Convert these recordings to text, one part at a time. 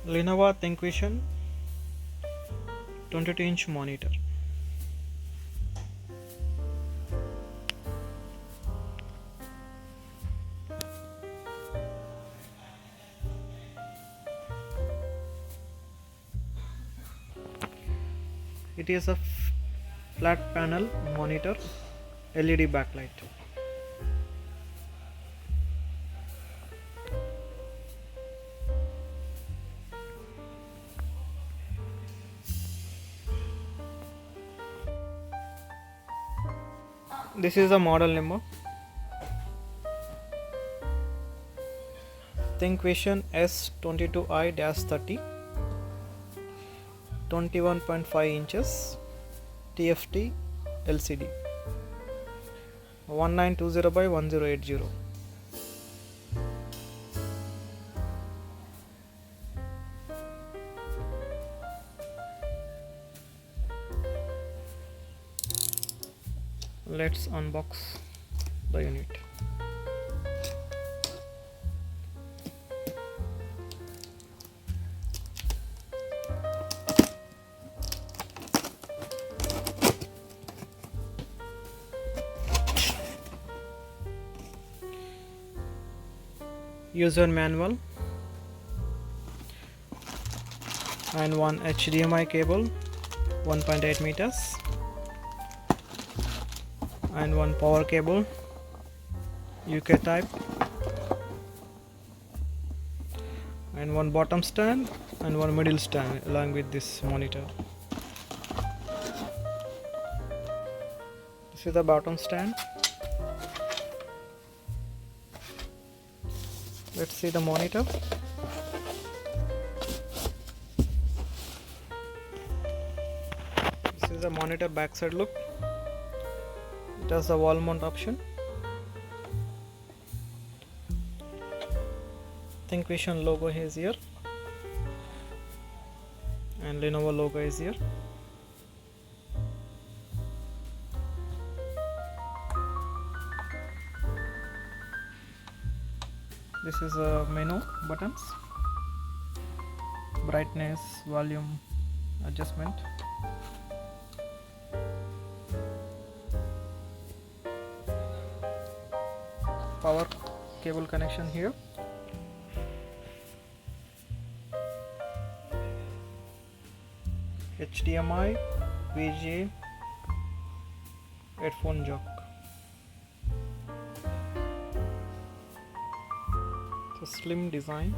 Lenovo Thinkvision 22-inch monitor. It is a flat panel monitor, LED backlight. This is the model number. Thinkvision S22i-30 21.5 inches TFT LCD 1920 by 1080. Let's unbox the unit. User manual and one HDMI cable 1.8 meters and one power cable UK type and one bottom stand and one middle stand along with this monitor. This is the bottom stand. Let's see the monitor. This is the monitor backside look. It has the wall mount option. Thinkvision logo is here and Lenovo logo is here. This is a menu buttons, brightness, volume adjustment. Power cable connection here. HDMI, VGA, headphone jack. It's a slim design.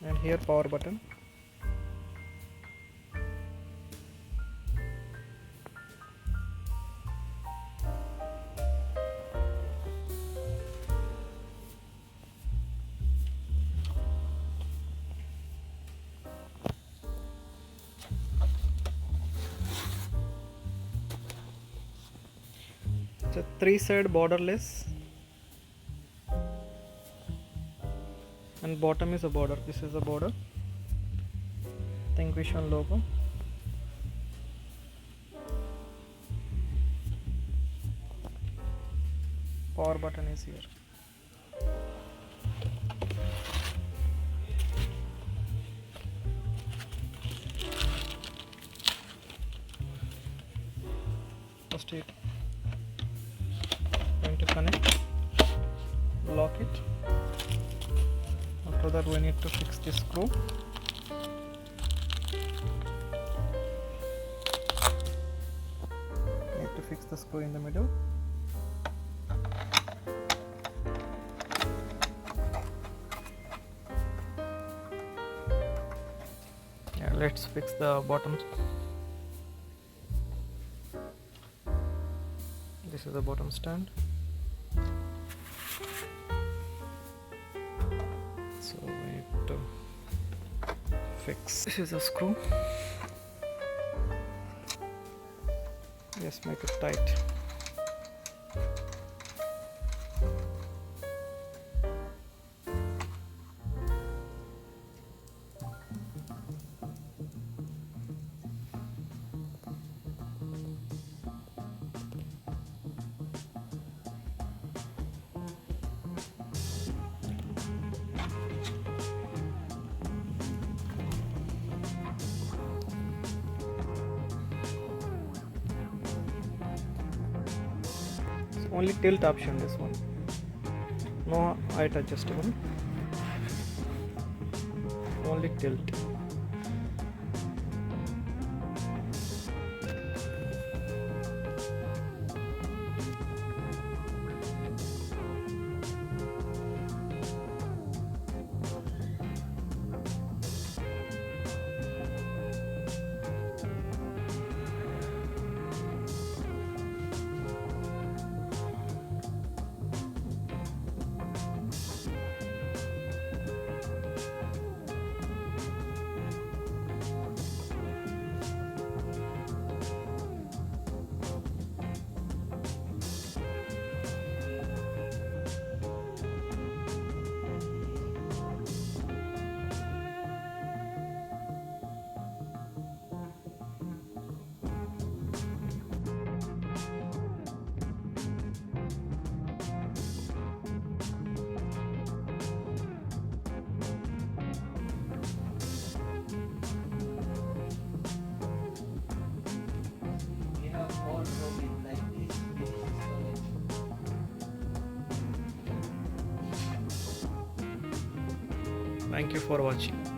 And here power button. It's a 3-side borderless and bottom is a border. This is a border. Thinkvision logo. Power button is here. First it going to connect, lock it. After that we need to fix this screw. Need to fix the screw in the middle. Yeah, let's fix the bottom. This is the bottom stand. So we need to fix. This is a screw. Just make it tight. only tilt option, this one, no height adjustable, only tilt. Thank you for watching.